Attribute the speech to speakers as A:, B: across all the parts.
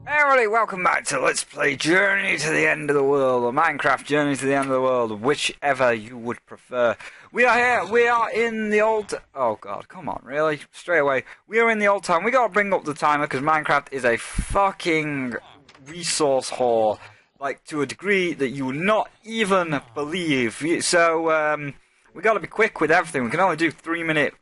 A: Hey everybody, welcome back to Let's Play Journey to the End of the World, or Minecraft Journey to the End of the World, whichever you would prefer. We are here, we are in the old... Oh god, come on, really? Straight away. We are in the old town. We gotta bring up the timer, because Minecraft is a fucking resource whore. Like, to a degree that you would not even believe. So, we gotta be quick with everything. We can only do 3-minute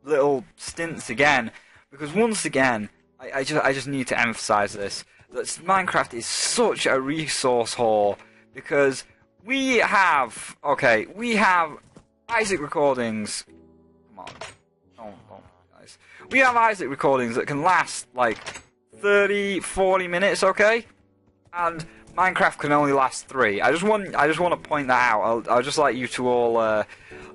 A: little stints again, because once again... I just need to emphasize this, that Minecraft is such a resource whore, because we have Issac recordings, come on, don't guys, we have Issac recordings that can last like 30-40 minutes, okay, and Minecraft can only last 3. I just want to point that out. I'll just like you to all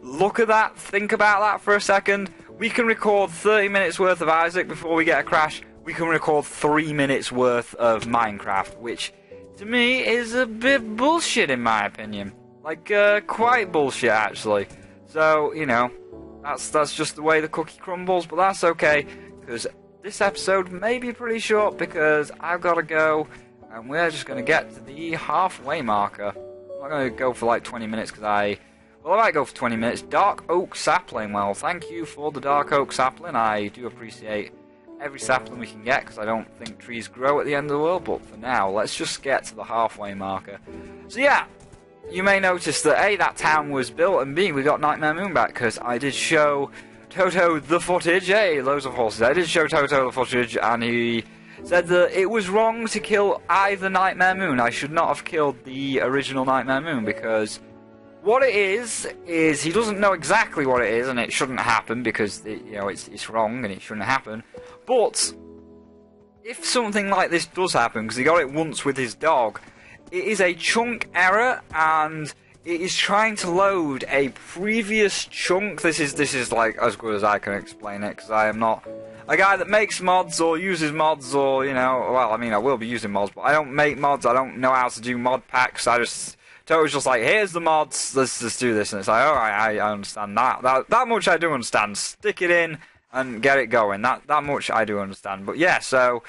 A: look at that, think about that for a second. We can record 30 minutes worth of Issac before we get a crash. We can record 3 minutes worth of Minecraft, which to me is a bit bullshit in my opinion. Like, quite bullshit actually. So, you know, that's just the way the cookie crumbles, but that's okay, because this episode may be pretty short because I've got to go, and we're just going to get to the halfway marker. I'm not going to go for like 20 minutes because I might go for 20 minutes. Dark oak sapling, well, thank you for the dark oak sapling. I do appreciate every sapling we can get, because I don't think trees grow at the end of the world, but for now, let's just get to the halfway marker. So yeah, you may notice that A, that town was built, and B, we got Nightmare Moon back, because I did show Toto the footage. Hey, loads of horses. I did show Toto the footage, and he said that it was wrong to kill either Nightmare Moon. I should not have killed the original Nightmare Moon, because what it is he doesn't know exactly what it is, and it shouldn't happen, because it's wrong and it shouldn't happen. But if something like this does happen, because he got it once with his dog, it is a chunk error, and it is trying to load a previous chunk. This is like as good as I can explain it, because I am not a guy that makes mods or uses mods, or well, I mean, I will be using mods, but I don't make mods. I don't know how to do mod packs. Toto's just like, here's the mods, let's just do this, and it's like, alright, I understand that much I do understand. Stick it in and get it going. That much I do understand. But yeah, so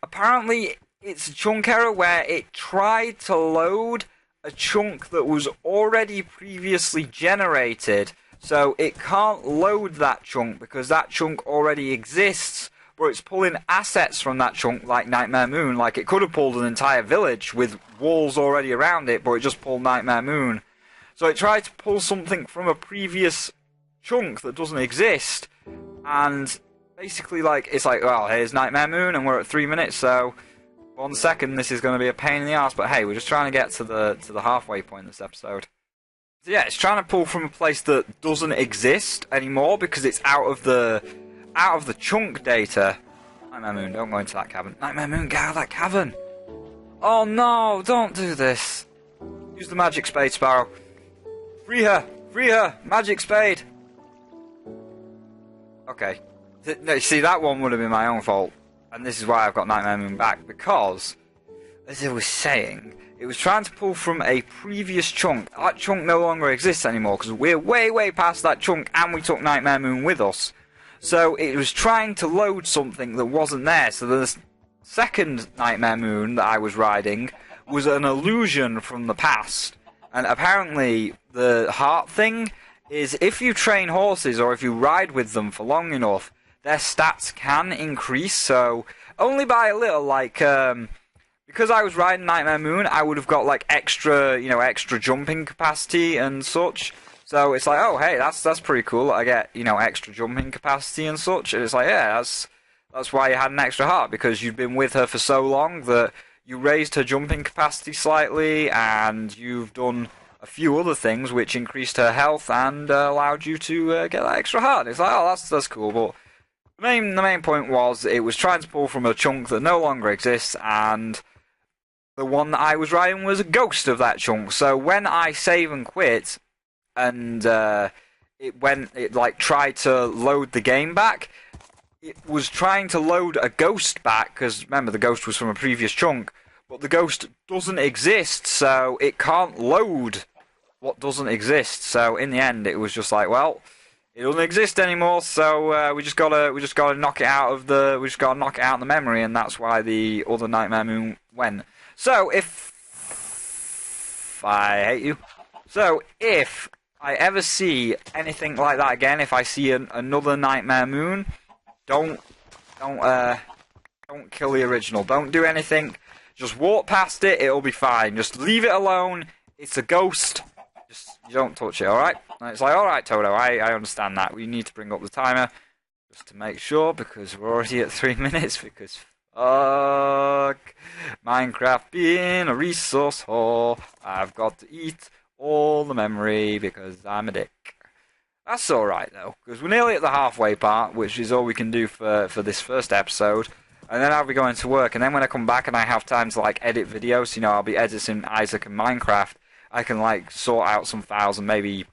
A: apparently it's a chunk error where it tried to load a chunk that was already previously generated, so it can't load that chunk because that chunk already exists, but it's pulling assets from that chunk like Nightmare Moon. Like, it could have pulled an entire village with walls already around it, but it just pulled Nightmare Moon. So it tried to pull something from a previous chunk that doesn't exist, and basically, like, it's like, well, here's Nightmare Moon, and we're at 3 minutes, so 1 second, this is going to be a pain in the arse, but hey, we're just trying to get to the halfway point this episode. So yeah, it's trying to pull from a place that doesn't exist anymore, because it's out of the chunk data. Nightmare Moon, don't go into that cavern. Nightmare Moon, get out of that cavern! Oh no, don't do this. Use the magic spade, Sparrow. Free her! Free her! Magic spade! Okay. No, see, that one would have been my own fault. And this is why I've got Nightmare Moon back, because, as I was saying, it was trying to pull from a previous chunk. That chunk no longer exists anymore, because we're way past that chunk, and we took Nightmare Moon with us. So it was trying to load something that wasn't there. So the second Nightmare Moon that I was riding was an illusion from the past. And apparently the heart thing is, if you train horses or if you ride with them for long enough, their stats can increase. So only by a little, like, because I was riding Nightmare Moon, I would have got like extra jumping capacity and such. So it's like, oh hey, that's pretty cool. I get, extra jumping capacity and such. And it's like, yeah, that's why you had an extra heart, because you've been with her for so long that you raised her jumping capacity slightly, and you've done a few other things which increased her health and allowed you to get that extra heart. It's like, oh, that's cool. But the main point was, it was trying to pull from a chunk that no longer exists, and the one that I was riding was a ghost of that chunk. So when I save and quit, and it like tried to load the game back, it was trying to load a ghost back, because remember, the ghost was from a previous chunk, but the ghost doesn't exist, so it can't load what doesn't exist. So in the end, it was just like, well, it doesn't exist anymore. So we just gotta knock it out of the memory, and that's why the other Nightmare Moon went. So if I hate you, so if I ever see anything like that again, if I see another Nightmare Moon, don't kill the original. Don't do anything. Just walk past it. It'll be fine. Just leave it alone. It's a ghost. Just you don't touch it. All right? And it's like, all right, Toto. I understand that. We need to bring up the timer just to make sure because we're already at 3 minutes. Because fuck Minecraft being a resource whore. I've got to eat all the memory because I'm a dick. That's alright though, because we're nearly at the halfway part, which is all we can do for this first episode. And then I'll be going to work, and then when I come back and I have time to like edit videos, you know, I'll be editing Isaac and Minecraft, I can like sort out some files and maybe,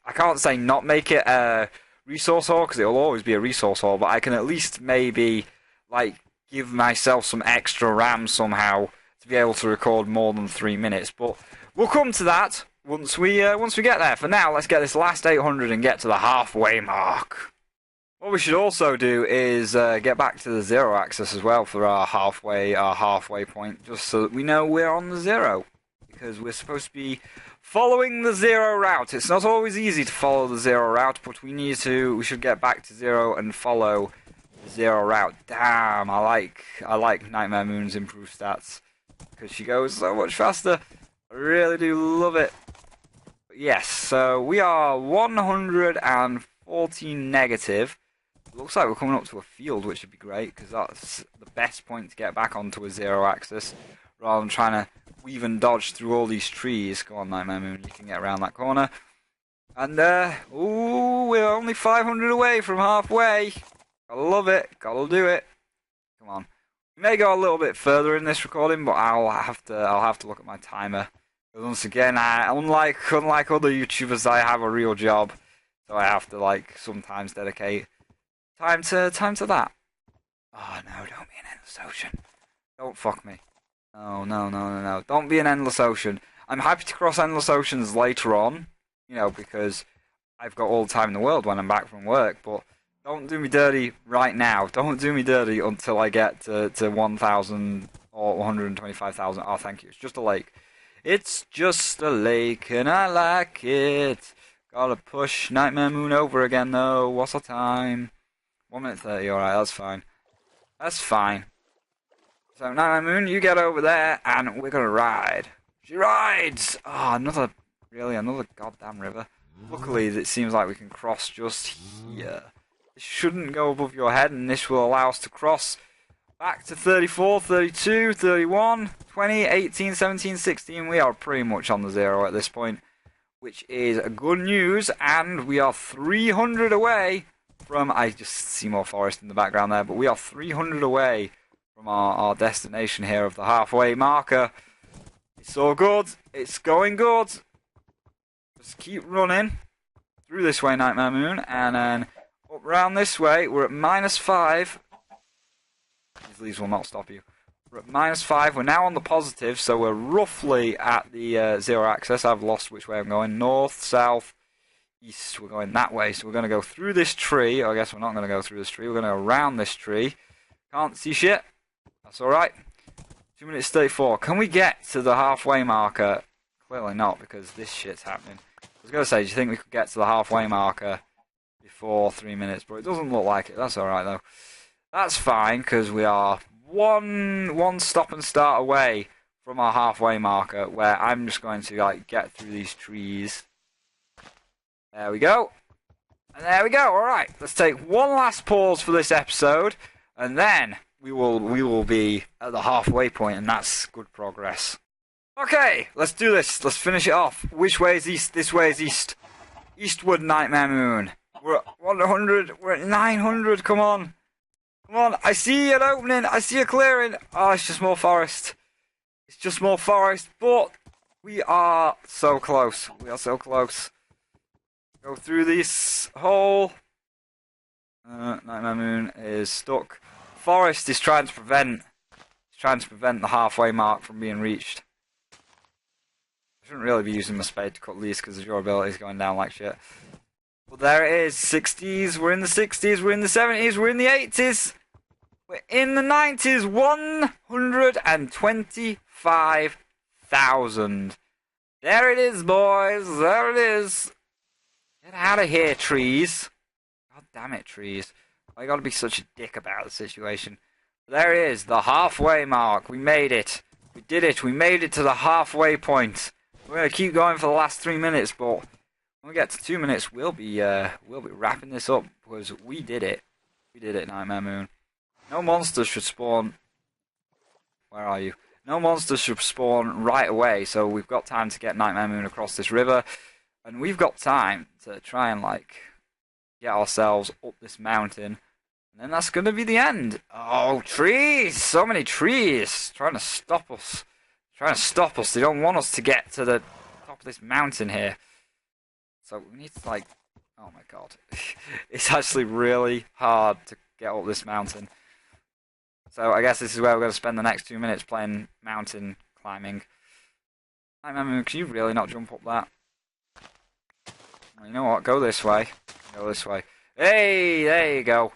A: I can't say not make it a resource hole, because it'll always be a resource hole, but I can at least maybe like give myself some extra RAM somehow to be able to record more than 3 minutes. But we'll come to that once we get there. For now, let's get this last 800 and get to the halfway mark. What we should also do is get back to the 0 axis as well for our halfway point, just so that we know we're on the 0, because we're supposed to be following the 0 route. It's not always easy to follow the 0 route, but we should get back to 0 and follow the 0 route. Damn, I like Nightmare Moon's improved stats because she goes so much faster. I really do love it. Yes, so we are 114 negative. Looks like we're coming up to a field, which would be great, because that's the best point to get back onto a 0 axis, rather than trying to weave and dodge through all these trees. Go on, Nightmare Moon, you can get around that corner. And, ooh, we're only 500 away from halfway. Gotta love it, gotta do it. Come on. We may go a little bit further in this recording, but I'll have to look at my timer. Because once again, unlike other YouTubers, I have a real job, so I have to, like, sometimes dedicate time to that. Oh no, don't be an endless ocean. Don't fuck me. No. Don't be an endless ocean. I'm happy to cross endless oceans later on, you know, because I've got all the time in the world when I'm back from work, but don't do me dirty right now. Don't do me dirty until I get to 1,000 or 125,000. Oh, thank you. It's just a lake. It's just a lake, and I like it. Gotta push Nightmare Moon over again, though. What's the time? 1 minute 30, alright, that's fine. That's fine. So, Nightmare Moon, you get over there, and we're gonna ride. She rides! Oh, another goddamn river. Luckily, it seems like we can cross just here. This shouldn't go above your head, and this will allow us to cross back to 34, 32, 31, 20, 18, 17, 16. We are pretty much on the 0 at this point, which is good news, and we are 300 away from, I just see more forest in the background there, but we are 300 away from our destination here of the halfway marker. It's all good. It's going good. Just keep running through this way, Nightmare Moon, and then up round this way. We're at -5. These leaves will not stop you. We're at -5. We're now on the positive, so we're roughly at the 0 axis. I've lost which way I'm going. North, south, east. We're going that way, so we're going to go through this tree. I guess we're not going to go through this tree. We're going to go around this tree. Can't see shit. That's alright. 2 minutes 34. Can we get to the halfway marker? Clearly not, because this shit's happening. I was going to say, do you think we could get to the halfway marker before 3 minutes? But it doesn't look like it. That's alright, though. That's fine, because we are one stop and start away from our halfway marker, where I'm just going to like get through these trees. There we go. And there we go. Alright, let's take one last pause for this episode, and then we will be at the halfway point, and that's good progress. Okay, let's do this. Let's finish it off. Which way is east? This way is east. Eastward, Nightmare Moon. We're at 100. We're at 900. Come on. Come on. I see an opening. I see a clearing. Oh, it's just more forest. It's just more forest. But we are so close. We are so close. Go through this hole. Nightmare Moon is stuck. Forest is trying to prevent the halfway mark from being reached. I shouldn't really be using my spade to cut leaves because the durability is going down like shit. But there it is, 60s, we're in the 60s, we're in the 70s, we're in the 80s. We're in the 90s, 125,000. There it is, boys, there it is. Get out of here, trees. God damn it, trees. I gotta be such a dick about the situation. There it is, the halfway mark. We made it. We did it. We made it to the halfway point. We're gonna keep going for the last 3 minutes, but when we get to 2 minutes, we'll be wrapping this up because we did it. We did it, Nightmare Moon. No monsters should spawn. Where are you? No monsters should spawn right away, so we've got time to get Nightmare Moon across this river, and we've got time to try and get ourselves up this mountain. And then that's going to be the end. Oh, trees! So many trees! Trying to stop us. Trying to stop us. They don't want us to get to the top of this mountain here. So we need to, oh my god. It's actually really hard to get up this mountain. So I guess this is where we're going to spend the next 2 minutes playing mountain climbing. I mean, can you really not jump up that? Well, you know what? Go this way. Go this way. Hey, there you go.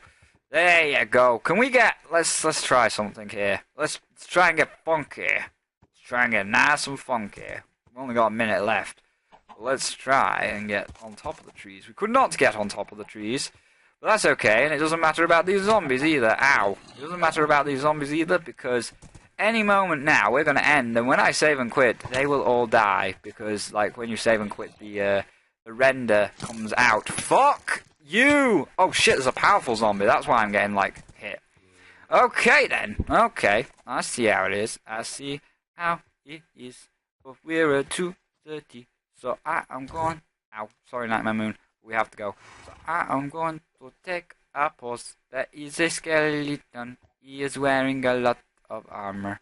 A: There you go. Can we get... Let's try something here. Let's try and get funky. Let's try and get nice and funky. We've only got a minute left. But let's try and get on top of the trees. We could not get on top of the trees. But that's okay, and it doesn't matter about these zombies either. Ow. It doesn't matter about these zombies either, because any moment now, we're going to end, and when I save and quit, they will all die. Because, when you save and quit, the render comes out. Fuck you! Oh shit, there's a powerful zombie. That's why I'm getting, hit. Okay, then. Okay. I see how it is. I see how it is. But we're at 2:30, so I am going... Ow. Sorry, Nightmare Moon. We have to go. So I am going to take a pause. There is a skeleton. He is wearing a lot of armor.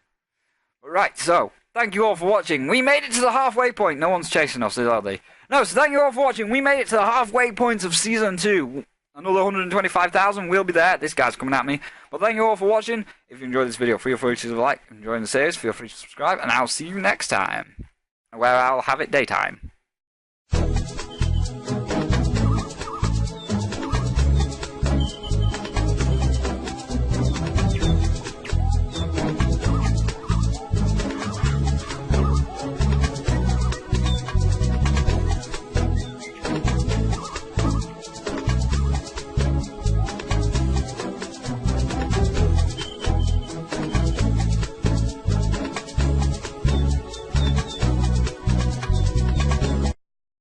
A: Right, so, thank you all for watching. We made it to the halfway point. No one's chasing us, are they? No, so thank you all for watching. We made it to the halfway point of Season 2. Another 125,000 will be there. This guy's coming at me. But thank you all for watching. If you enjoyed this video, feel free to leave a like. If you're enjoying the series, feel free to subscribe. And I'll see you next time, where I'll have it daytime.